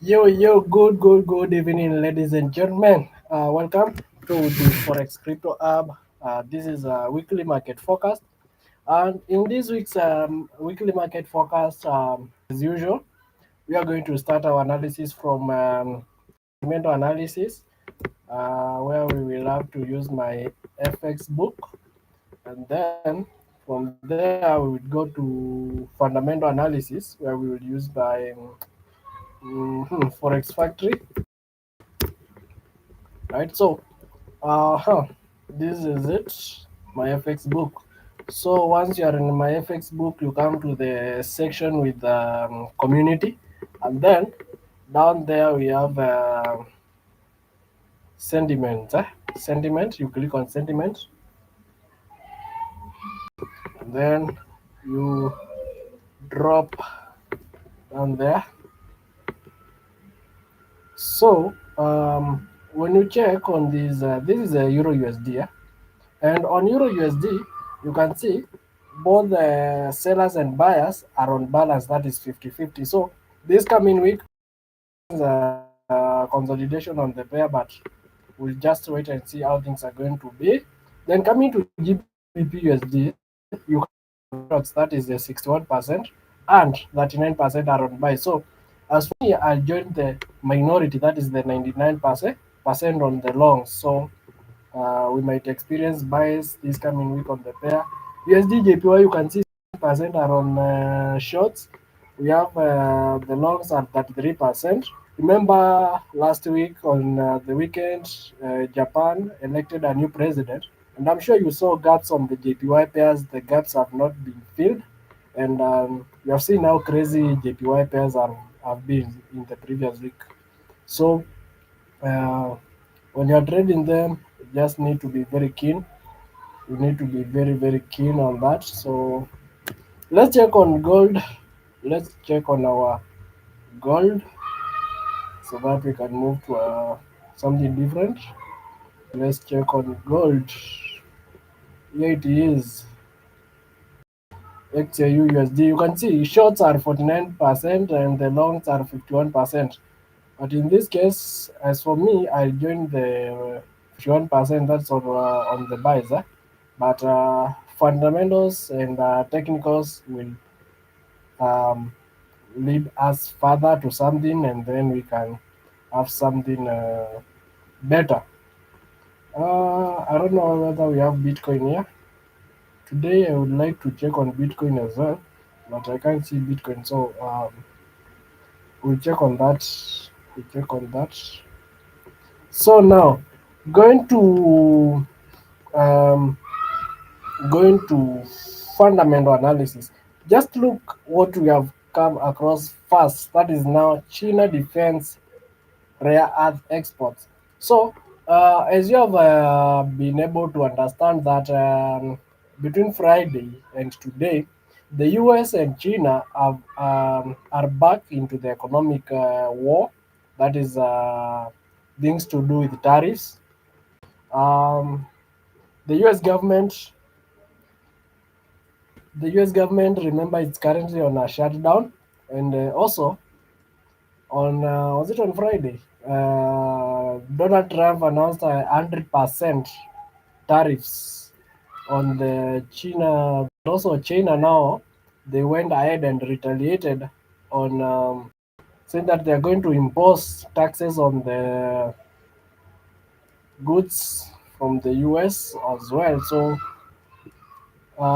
Good evening, ladies and gentlemen. Welcome to the Forex Crypto Hub. This is a weekly market forecast. And in this week's weekly market forecast, as usual, we are going to start our analysis from fundamental analysis, where we will have to use my FX book. And then from there, we will go to fundamental analysis, where we will use by Forex Factory, right? This is it, my FX book. So once you are in my FX book, you come to the section with community, and then down there we have sentiment. Sentiment. You click on sentiment, and then you drop down there. So when you check on this is a Euro USD. And on Euro USD, you can see both the sellers and buyers are on balance, that is 50-50. So this coming week is a consolidation on the pair, but we'll just wait and see how things are going to be. Then coming to GBP USD, you can see that is a 61% and 39% are on buy. So as for me, I'll join the minority, that is the 99% on the long. So we might experience bias this coming week on the pair. USD JPY, you can see 7% are on shorts. We have the longs at 33%. Remember last week on the weekend, Japan elected a new president, and I'm sure you saw gaps on the JPY pairs. The gaps have not been filled, and you have seen how crazy JPY pairs have been in the previous week. So uh, when you're trading them, you just need to be very keen. You need to be very keen on that. So let's check on gold. Let's check on our gold so that we can move to something different. Let's check on gold. Here it is. XAUUSD. You can see shorts are 49% and the longs are 51%. But in this case, as for me, I joined the 51%. That's on the buys. But fundamentals and technicals will um, lead us further to something, and then we can have something better. I don't know whether we have Bitcoin here. Today, I would like to check on Bitcoin as well, but I can't see Bitcoin. So we'll check on that. We'll check on that. So now, going to um, going to fundamental analysis. Just look what we have come across first. That is now China defense rare earth exports. So, as you have been able to understand that between Friday and today, the US and China are back into the economic war. That is things to do with tariffs. Um, the US government The US government, remember, it's currently on a shutdown, and also on was it on Friday? Donald Trump announced 100% tariffs on the China. Also, China now they went ahead and retaliated on saying that they are going to impose taxes on the goods from the US as well. So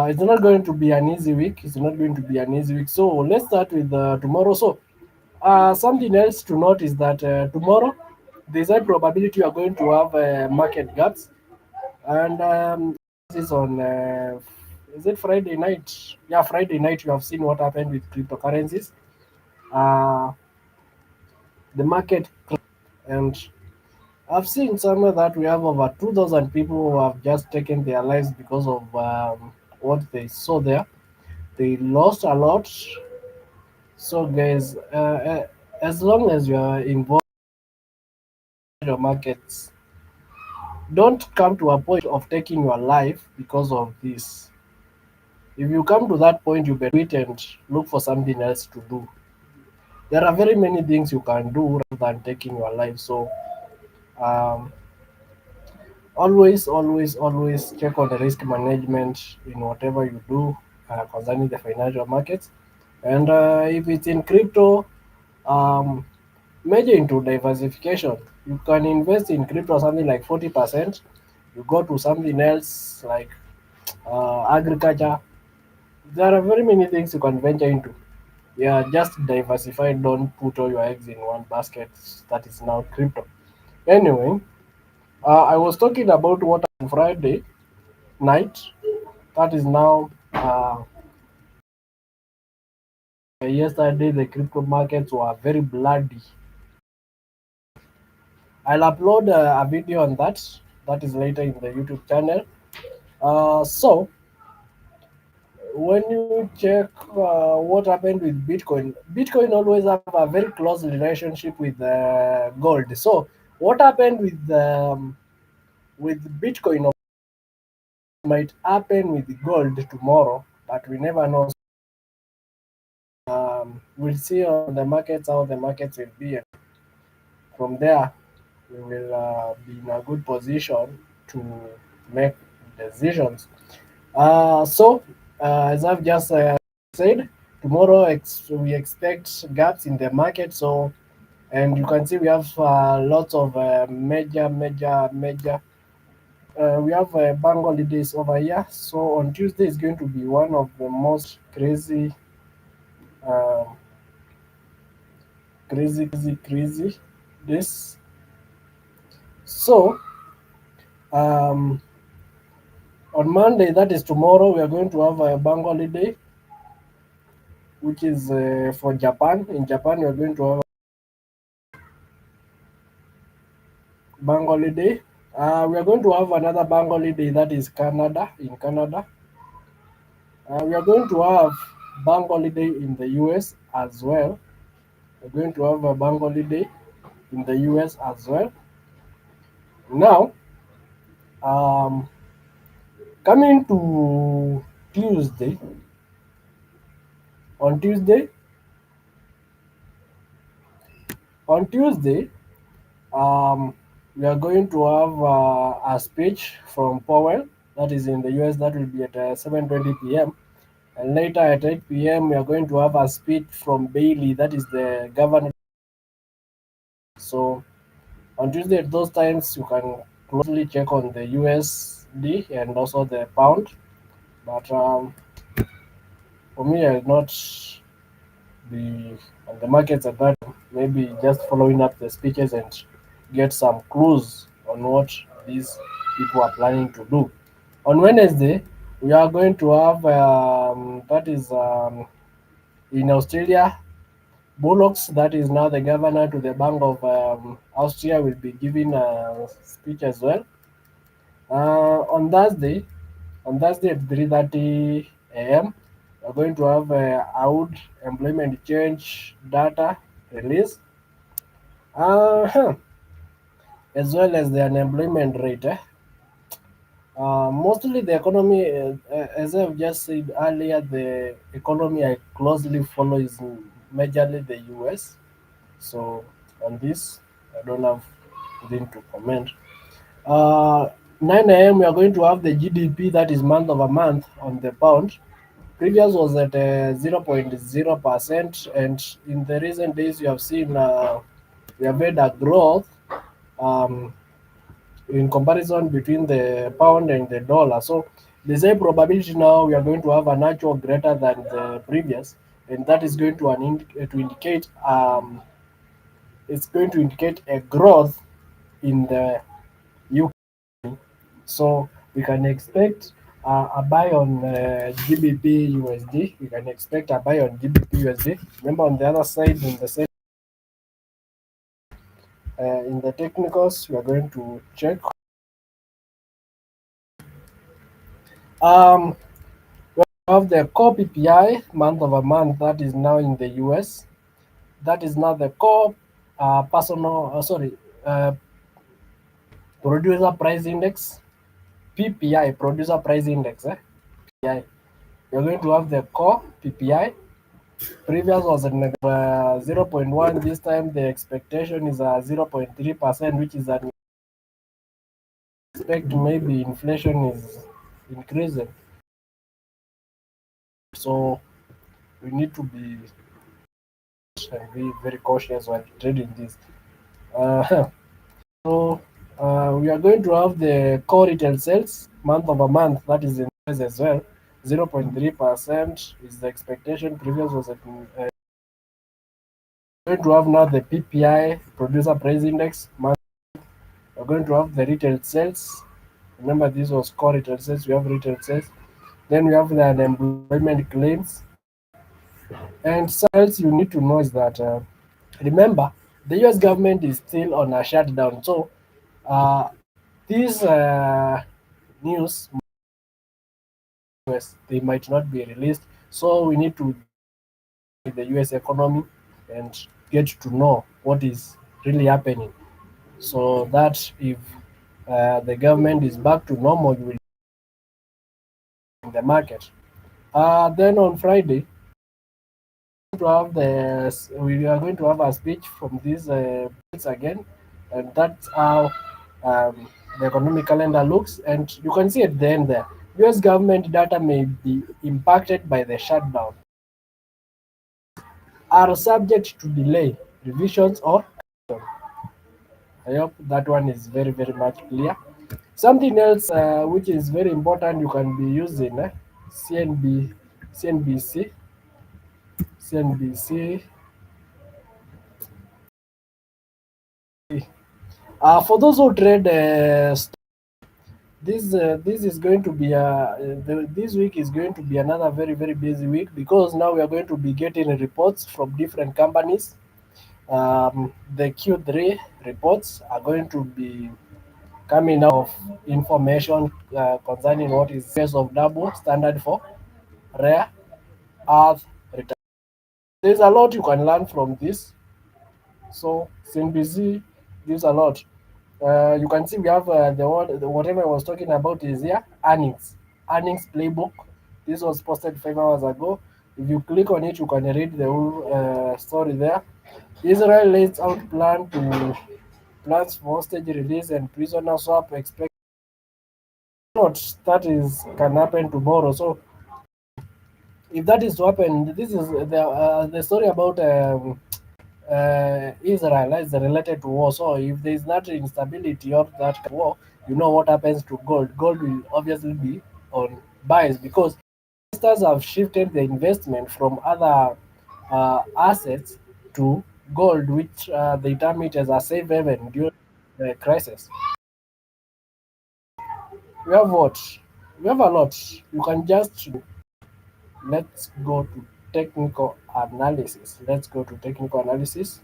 it's not going to be an easy week. It's not going to be an easy week. So let's start with tomorrow. So something else to note is that tomorrow there's a probability you are going to have market gaps, and this is on is it Friday night? Yeah, Friday night. You have seen what happened with cryptocurrencies. Uh, the market and I've seen somewhere that we have over 2,000 people who have just taken their lives because of what they saw there. They lost a lot. So, guys, as long as you are involved in the markets, don't come to a point of taking your life because of this. If you come to that point, you better quit and look for something else to do. There are very many things you can do rather than taking your life. So um, always check on the risk management in whatever you do concerning the financial markets. And if it's in crypto, um, major into diversification. You can invest in crypto something like 40%. You go to something else like agriculture. There are very many things you can venture into. Yeah, just diversify. Don't put all your eggs in one basket. That is now crypto. Anyway, I was talking about what on Friday night. That is now yesterday. The crypto markets were very bloody. I'll upload a video on that. That is later in the YouTube channel. So when you check what happened with Bitcoin, Bitcoin always have a very close relationship with gold. So what happened with Bitcoin might happen with gold tomorrow, but we never know. We'll see on the markets how the markets will be, and from there we will be in a good position to make decisions. As I've just said, tomorrow we expect gaps in the market. So, and you can see we have lots of major. We have bank holidays over here. So on Tuesday is going to be one of the most um, crazy days. So um, on Monday, that is tomorrow, we are going to have a bank holiday, which is for Japan. In Japan, we are going to have bank holiday. We are going to have another bank holiday that is Canada. In Canada, we are going to have bank holiday in the US as well. We're going to have a bank holiday in the US as well. Now, um, coming to Tuesday, on Tuesday, on Tuesday, um, we are going to have a speech from Powell. That is in the US. That will be at 7:20 p.m. And later at 8 p.m., we are going to have a speech from Bailey, that is the governor. So on Tuesday at those times, you can closely check on the USD and also the pound. But for me, I'll not be on the markets at that time. Maybe just following up the speeches and get some clues on what these people are planning to do. On Wednesday, we are going to have that is in Australia. Bullocks, that is now the governor to the Bank of Austria, will be giving a speech as well. On Thursday at 3:30 a.m., we're going to have out employment change data release, uh, as well as the unemployment rate. Mostly the economy, as I've just said earlier, the economy I closely follow is majorly the US. So on this, I don't have anything to comment. Uh, 9 a.m. we are going to have the GDP, that is month over month on the pound. Previous was at 0.0%, and in the recent days you have seen we have had a growth um, in comparison between the pound and the dollar. So the same probability now we are going to have an actual greater than the previous, and that is going to to indicate it's going to indicate a growth in the UK. So we can expect a buy on GBP USD. We can expect a buy on GBP USD. Remember, on the other side, in the technicals, we are going to check. Um, we have the core PPI month over month. That is now in the US. That is now the core personal. Producer price index. PPI, producer price index. PPI. You're going to have the core PPI. Previous was at 0.1. This time the expectation is 0.3%, which is an expect maybe inflation is increasing. So we need to be and be very cautious while trading this. Uh, so we are going to have the core retail sales month over month. That is in price as well. 0.3% is the expectation. Previous was at going to have now the PPI producer price index. We're going to have the retail sales. Remember, this was core retail sales. We have retail sales. Then we have the unemployment claims. And something else you need to know is that remember the U.S. government is still on a shutdown. So these news they might not be released. So we need to the U.S. economy and get to know what is really happening. So that if the government is back to normal, you will in the market. Then on Friday, we are going to have a speech from these again, and that's how the economic calendar looks. And you can see at the end there, U.S. government data may be impacted by the shutdown, are subject to delay, revisions, or I hope that one is very very much clear. Something else which is very important you can be using CNB, CNBC, CNBC. For those who trade this is going to be this week is going to be another very very busy week because now we are going to be getting reports from different companies. The Q3 reports are going to be coming out of information concerning what is phase of double standard for rare earth return. There's a lot you can learn from this. So CNBC gives a lot. You can see we have whatever I was talking about is here earnings playbook. This was posted 5 hours ago. If you click on it, you can read the whole story there. Israel lays out plans for hostage release and prisoner swap. Expect not that is can happen tomorrow. So if that is to happen, this is the story about Israel is related to war. So if there is that instability or that war, you know what happens to gold. Gold will obviously be on buys because investors have shifted the investment from other assets to gold, which they term it as a safe haven during the crisis. We have what? We have a lot. You can just let's go to technical analysis. Let's go to technical analysis.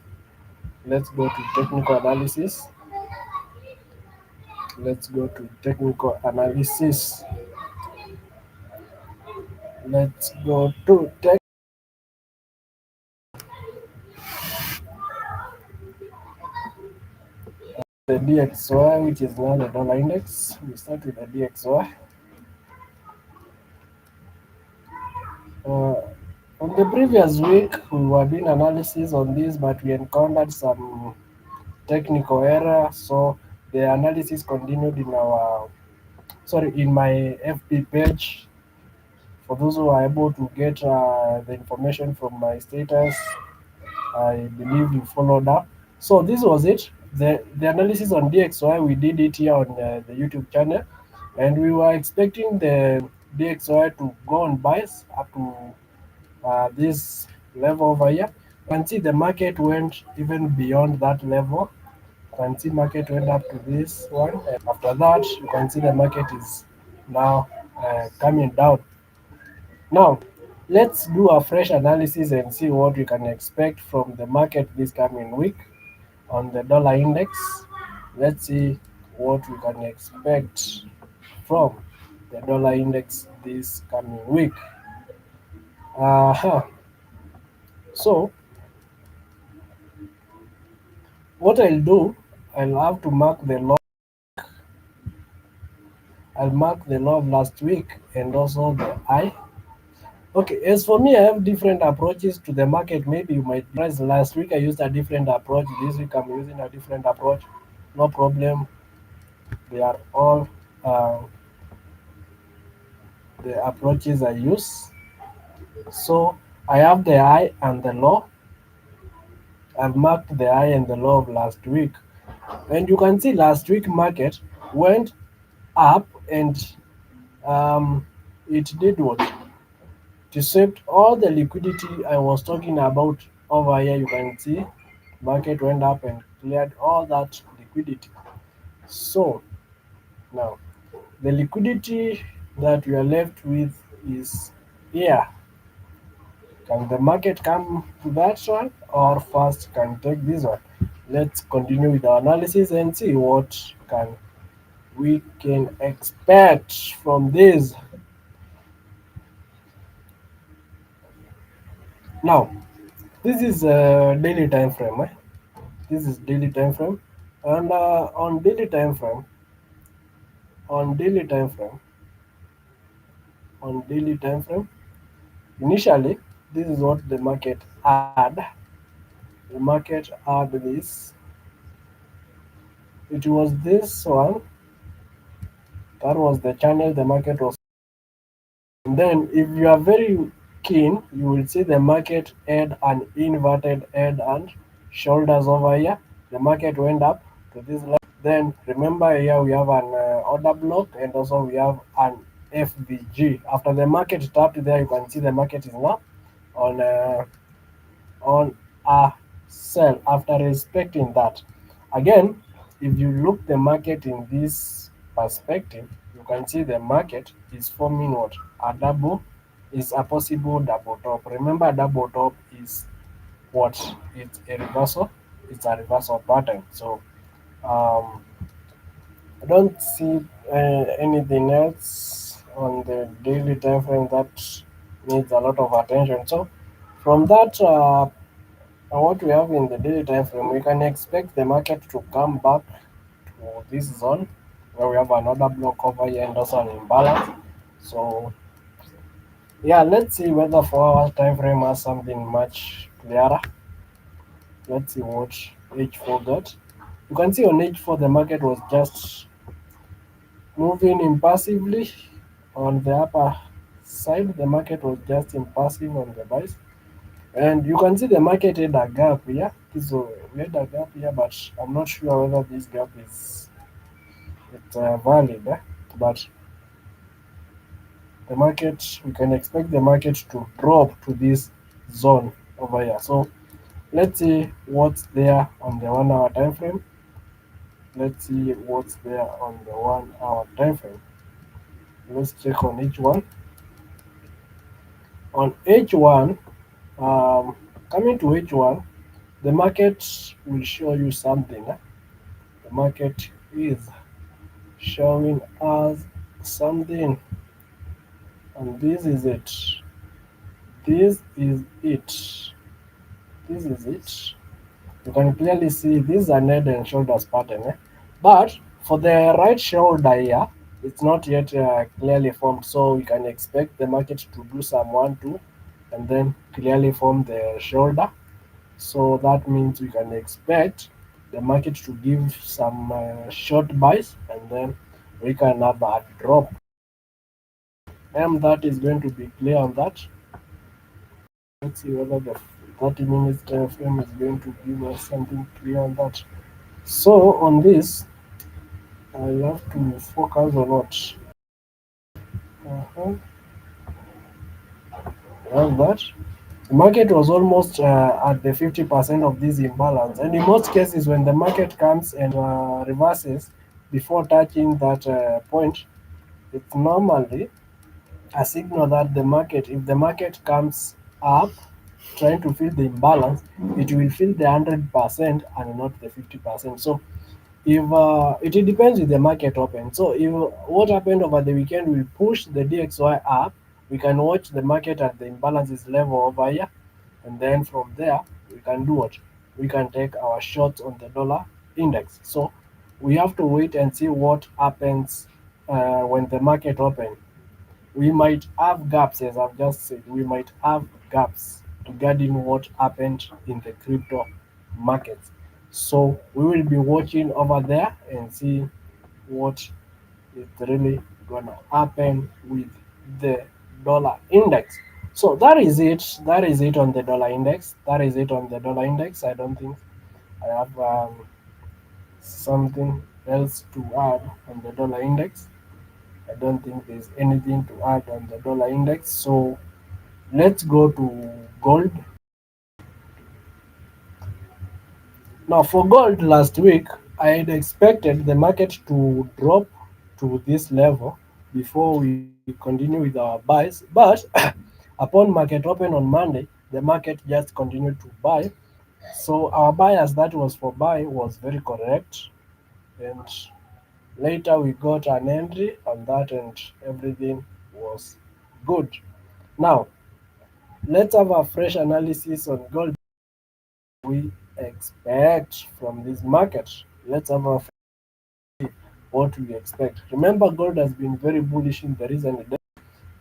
Let's go to technical analysis. Let's go to technical analysis. Let's go to the DXY, which is now the dollar index. We start with the DXY. Uh, on the previous week, we were doing analysis on this, but we encountered some technical error. So the analysis continued in my FB page. For those who are able to get the information from my status, I believe you followed up. So this was it. The analysis on DXY we did it here on the YouTube channel, and we were expecting the DXY to go on buys up to this level over here. You can see the market went even beyond that level. You can see market went up to this one. And after that, you can see the market is now coming down. Now, let's do a fresh analysis and see what we can expect from the market this coming week on the dollar index. Let's see what we can expect from the dollar index this coming week. Uh-huh. So, what I'll do, I'll have to mark the low. I'll mark the low of last week and also the high. Okay, as for me, I have different approaches to the market. Maybe you might be surprised. Last week I used a different approach. This week I'm using a different approach. No problem. They are all uh, the approaches I use. So I have the high and the low. I've marked the high and the low of last week. And you can see last week market went up and it did what? Decept all the liquidity I was talking about over here. You can see market went up and cleared all that liquidity. So now the liquidity that we are left with is here. Can the market come to that one or first can take this one? Let's continue with our analysis and see what can we can expect from this. Now this is a daily time frame. This is daily time frame, and on daily time frame, on daily time frame, initially this is what the market had. The market had this. It was this one. That was the channel the market was. And then, if you are very keen, you will see the market had an inverted head and shoulders over here. The market went up to this level. Then remember here we have an order block and also we have an FVG. After the market tapped there, you can see the market is now on on a sell after respecting that. Again, if you look the market in this perspective, you can see the market is forming what? A double is a possible double top. Remember double top is what? It's a reversal. It's a reversal pattern. So um, I don't see anything else on the daily time frame that needs a lot of attention. So from that, what we have in the daily time frame, we can expect the market to come back to this zone where we have another block over here and also an imbalance. So yeah, let's see whether 4 hours time frame has something much clearer. Let's see what H4 got. You can see on H4 the market was just moving impassively on the upper side. The market was just impassive on the buys. And you can see the market had a gap here. So we had a gap here, but I'm not sure whether this gap is valid. But the market, we can expect the market to drop to this zone over here. So let's see what's there on the 1 hour time frame. Let's see what's there on the 1 hour time frame. Let's check on each one. On H1, coming to H1, the market will show you something. The market is showing us something, and this is it. This is it. This is it. You can clearly see this is a head and shoulders pattern. But for the right shoulder here, it's not yet clearly formed, so we can expect the market to do some 1 2 and then clearly form the shoulder. So that means we can expect the market to give some short buys and then we can have a drop. And that is going to be clear on that. Let's see whether the 30 minutes time frame is going to give us something clear on that. So on this, I have to focus on what? Uh-huh. On that. The market was almost at the 50% of this imbalance, and in most cases, when the market comes and reverses before touching that point, it's normally a signal that the market, if the market comes up trying to fill the imbalance, it will fill the 100% and not the 50%. So if it depends with the market open. So if what happened over the weekend will push the DXY up, we can watch the market at the imbalances level over here, and then from there we can do what? We can take our shots on the dollar index. So we have to wait and see what happens when the market open. We might have gaps, as I've just said, we might have gaps regarding what happened in the crypto markets. So we will be watching over there and see what is really gonna happen with the dollar index. So that is it. That is it on the dollar index. That is it on the dollar index. I don't think I have something else to add on the dollar index. I don't think there's anything to add on the dollar index. So let's go to gold. Now, for gold last week, I had expected the market to drop to this level before we continue with our buys, but upon market open on Monday, the market just continued to buy. So our bias that was for buy was very correct, and later we got an entry on that, and everything was good. Now, let's have a fresh analysis on gold we expect from this market. Let's have a what we expect. Remember, gold has been very bullish in the recent days.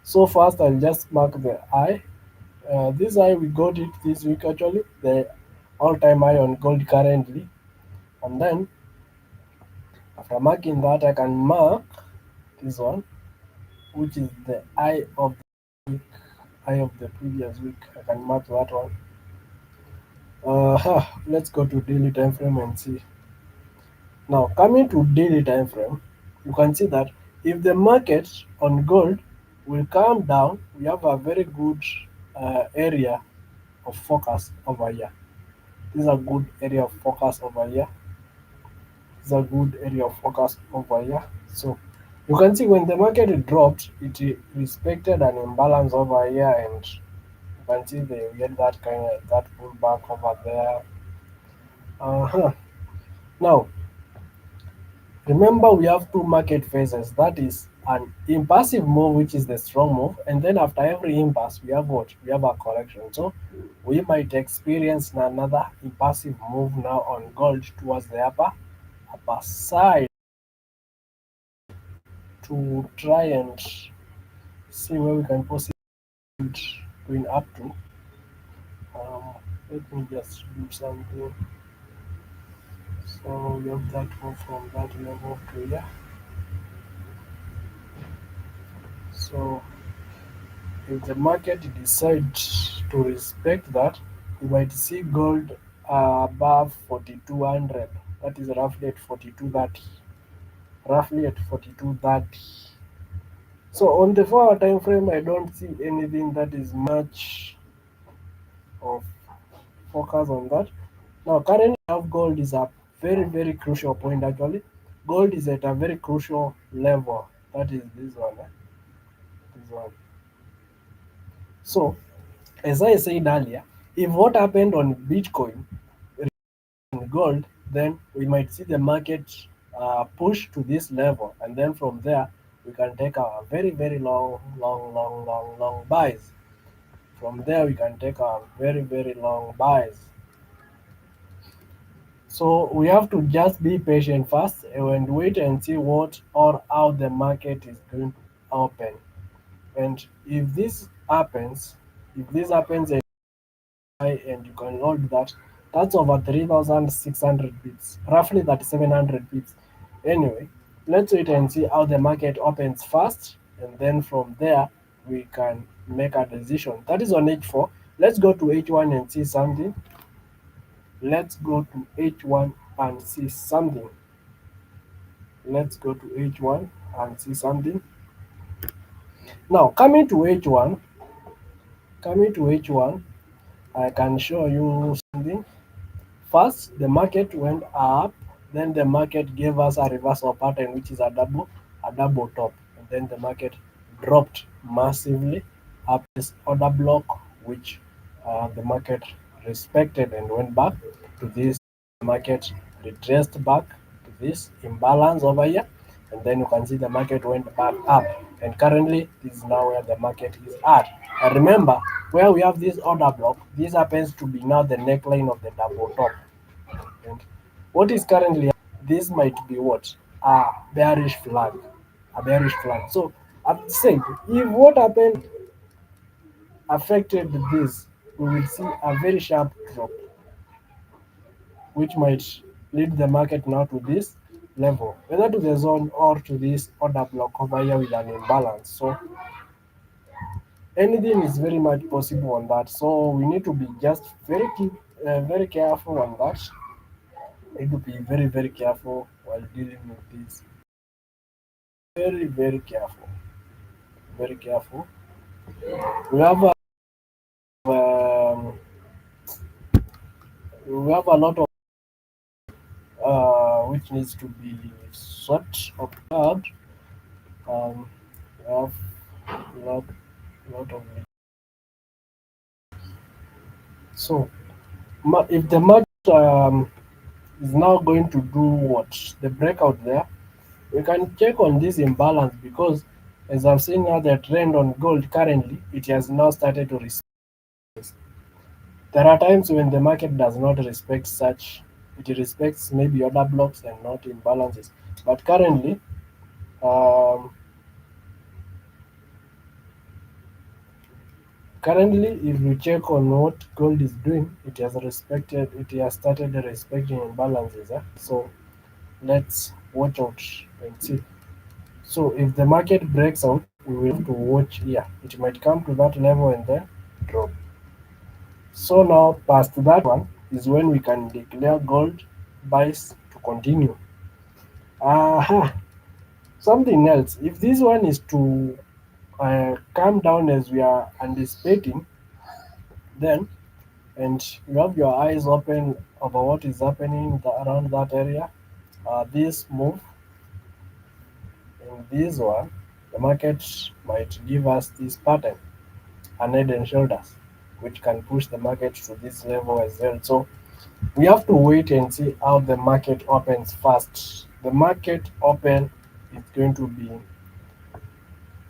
So first, I'll just mark the high. This high we got it this week actually, the all-time high on gold currently. And then after marking that, I can mark this one, which is the high of the week, high of the previous week. I can mark that one. Let's go to daily time frame and see. Now, coming to daily time frame, you can see that if the market on gold will come down, we have a very good area of focus over here. This is a good area of focus over here. This is a good area of focus over here. So you can see when the market dropped, it respected an imbalance over here, and you can see we get that kind of that pullback over there. Uh-huh. Now, remember, we have two market phases. That is an impulsive move, which is the strong move, and then after every impulse, we have what? We have a correction. So we might experience another impulsive move now on gold towards the upper side to try and see where we can possibly going up to. Let me just do something. So we have that move from that level to here. So if the market decides to respect that, you might see gold above 4200. That is roughly at 4230. Roughly at 4230. So on the 4 hour time frame, I don't see anything that is much of focus on that. Now, currently, have gold is a very crucial point actually. Gold is at a very crucial level. That is this one. This one. So, as I said earlier, if what happened on Bitcoin and gold, then we might see the market push to this level, and then from there we can take our very long buys. From there we can take our very long buys. So we have to just be patient first and wait and see what or how the market is going to open. And if this happens and you can hold that, that's over 3,600 pips, roughly 3,700 pips. Anyway, let's wait and see how the market opens first, and then from there we can make a decision. That is on H4. Let's go to H1 and see something. Let's go to H1 and see something. Let's go to H1 and see something. Now, coming to H1, I can show you something. First, the market went up, then the market gave us a reversal pattern, which is a double top, and then the market dropped massively up this order block, which the market respected and went back to this. Market retraced back to this imbalance over here, and then you can see the market went back up, and currently this is now where the market is at. And remember, where we have this order block, this happens to be now the neckline of the double top. And what is currently, this might be what? A bearish flag. A bearish flag. So I'm saying if what happened affected this, we will see a very sharp drop, which might lead the market now to this level, whether to the zone or to this order block over here with an imbalance. So anything is very much possible on that. So we need to be just very careful on that. Need to be very careful while dealing with this. Very careful. Very careful. We have um, we have a lot of which needs to be sort of out. We have lot lot of it. So if the market is now going to do what the breakout there, we can check on this imbalance because as I've seen now the trend on gold currently, it has now started to respect. There are times when the market does not respect such, it respects maybe other blocks and not imbalances. But um, currently, if you check on what gold is doing, it has started respecting imbalances. So let's watch out and see. So if the market breaks out, we will have to watch here. It might come to that level and then drop. So now past that one is when we can declare gold buys to continue. Aha, something else. If this one is to come down as we are anticipating, then and you have your eyes open over what is happening around that area, this move in this one, the market might give us this pattern and head and shoulders, which can push the market to this level as well. So we have to wait and see how the market opens first. The market open is going to be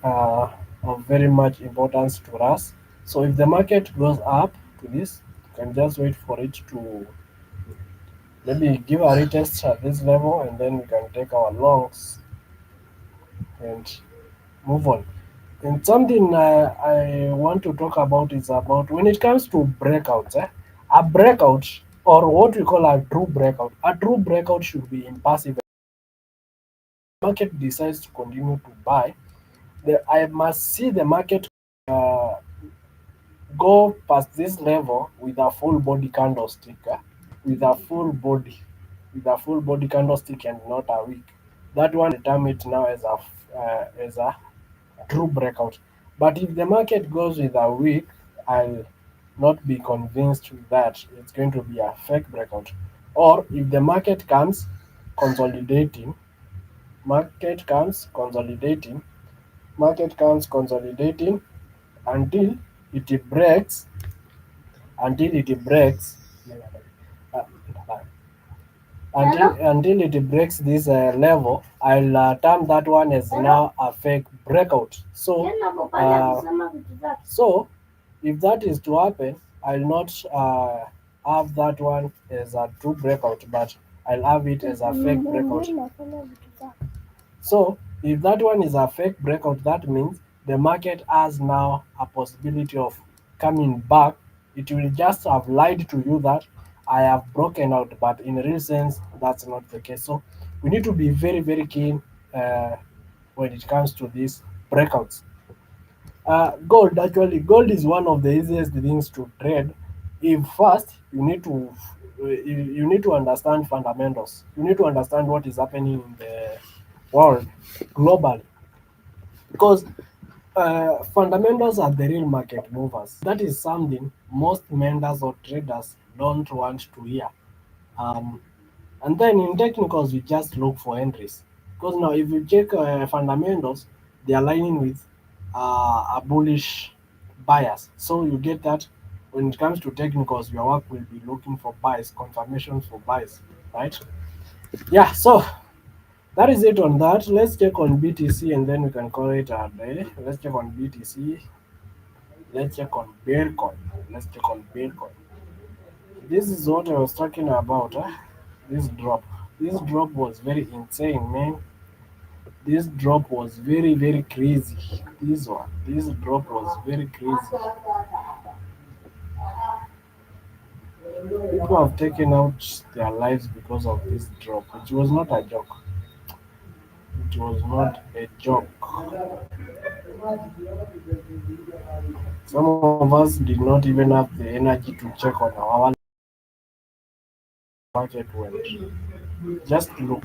of very much importance to us. So if the market goes up to this, you can just wait for it to maybe give a retest at this level and then we can take our longs and move on. And something I want to talk about is about when it comes to breakouts, a breakout or what we call a true breakout. A true breakout should be impassive. Market decides to continue to buy, I must see the market uh, go past this level with a full body candlestick, with a full body, with a full body candlestick and not a weak. That one determine it now as a true breakout. But if the market goes with a weak, I'll not be convinced that it's going to be a fake breakout. Or if the consolidating, market comes consolidating, market comes consolidating until it breaks, until it breaks, uh, until it breaks this level, I'll term that one as now a fake breakout. So if that is to happen, I'll not have that one as a true breakout, but I'll have it as a fake breakout. So if that one is a fake breakout, that means the market has now a possibility of coming back. It will just have lied to you that I have broken out, but in real sense, that's not the case. So we need to be very keen uh, when it comes to these breakouts. Gold is one of the easiest things to trade. If first you need to understand fundamentals. You need to understand what is happening in the world globally because fundamentals are the real market movers. That is something most lenders or traders don't want to hear. Um, and then in technicals, we just look for entries. Because now, if you check fundamentals, they are aligning with a bullish bias. So you get that when it comes to technicals, your work will be looking for buys, confirmations for buys, right? Yeah, so that is it on that. Let's check on BTC and then we can call it a day. Let's check on BTC. Let's check on Bitcoin. Let's check on Bitcoin. This is what I was talking about. This drop. This drop was very insane, man. This drop was very crazy. This drop was very crazy. People have taken out their lives because of this drop. It was not a joke. It was not a joke. Some of us did not even have the energy to check on our market went. Just look.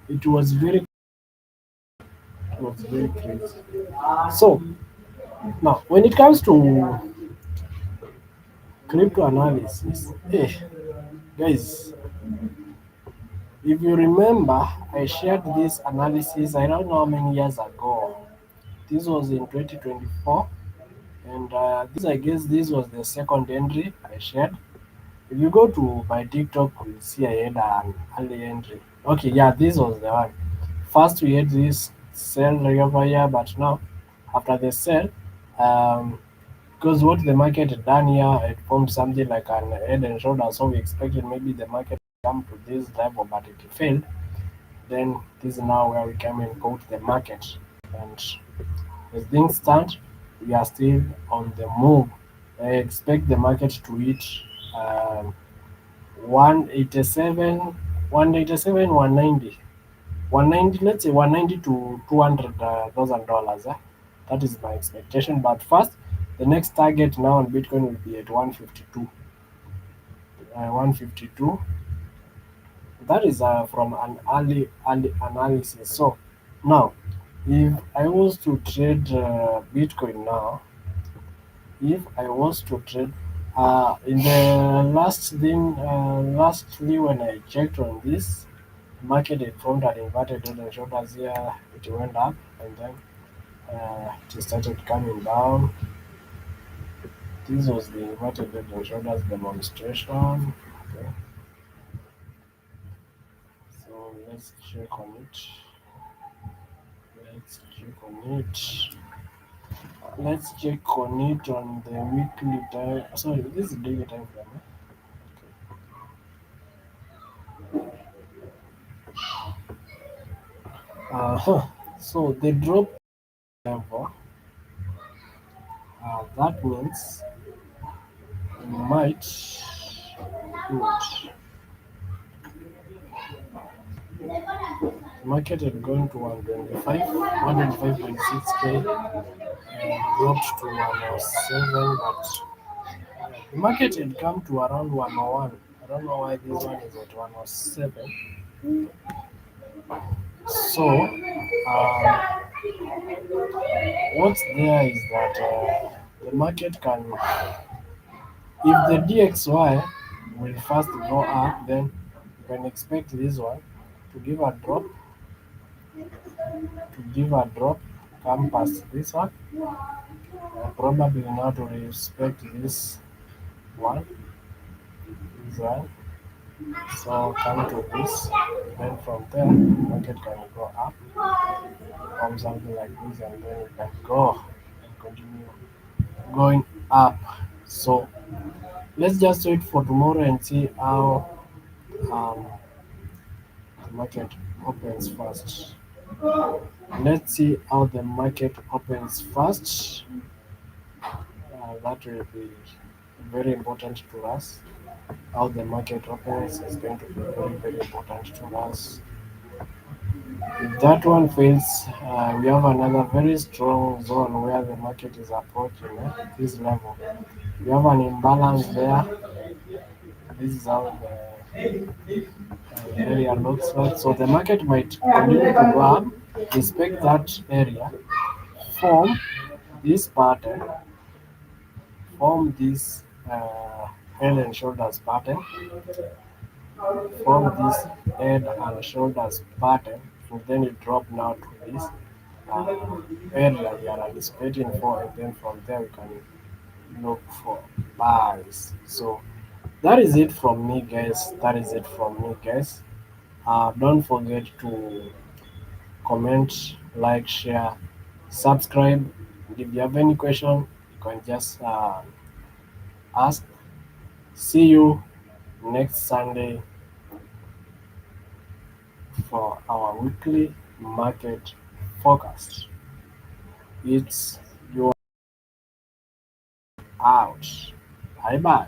It was very crazy. So now when it comes to crypto analysis, hey guys, if you remember, I shared this analysis I don't know how many years ago. This was in 2024, and this I guess this was the second entry I shared. If you go to my TikTok, you'll see I had an early entry. Okay, yeah, this was the one. First, we had this sell over here, but now after the sell, um, because what the market had done here, it formed something like an head and shoulder. So we expected maybe the market to come to this level, but it failed. Then this is now where we come and quote the market. And as things stand, we are still on the move. I expect the market to hit um, 187, 187, 190. 190, let's say 190 to 200,000 dollars. That is my expectation. But first, the next target now on Bitcoin will be at 152. 152. That is from an early analysis. So now, if I was to trade Bitcoin now, if I was to trade in the lastly when I checked on this, market it formed an inverted head and shoulders here. It went up and then it started coming down. This was the inverted head and shoulders demonstration. Okay, so let's check on it. Let's check on it. Let's check on it on the weekly time. Sorry, this is daily time frame. Uh-huh. So the drop level, that means we might good. Market had gone to 125, 125.6K and dropped to 107, but the market had come to around 101. I don't know why this one is at 107. So, what's there is that the market can, if the DXY will first go up, then you can expect this one to give a drop, come past this one, probably now to respect one, this one. So come to this, then from there, market can go up, from something like this, and then it can go and continue going up. So let's just wait for tomorrow and see how um, the market opens first. Let's see how the market opens first. That will be very important to us. How the market opens is going to be very important to us. If that one fails, we have another very strong zone where the market is approaching this level. We have an imbalance there. This is how the area looks like. So the market might continue to go up, respect that area, form this pattern, form this head and shoulders pattern, form this head and shoulders pattern, and then it drop now to this area we are anticipating for, and then from there we can look for buys. So that is it from me, guys. That is it from me, guys. Don't forget to comment, like, share, subscribe. If you have any question, you can just ask. See you next Sunday. for our weekly market forecast. It's you out. Bye bye.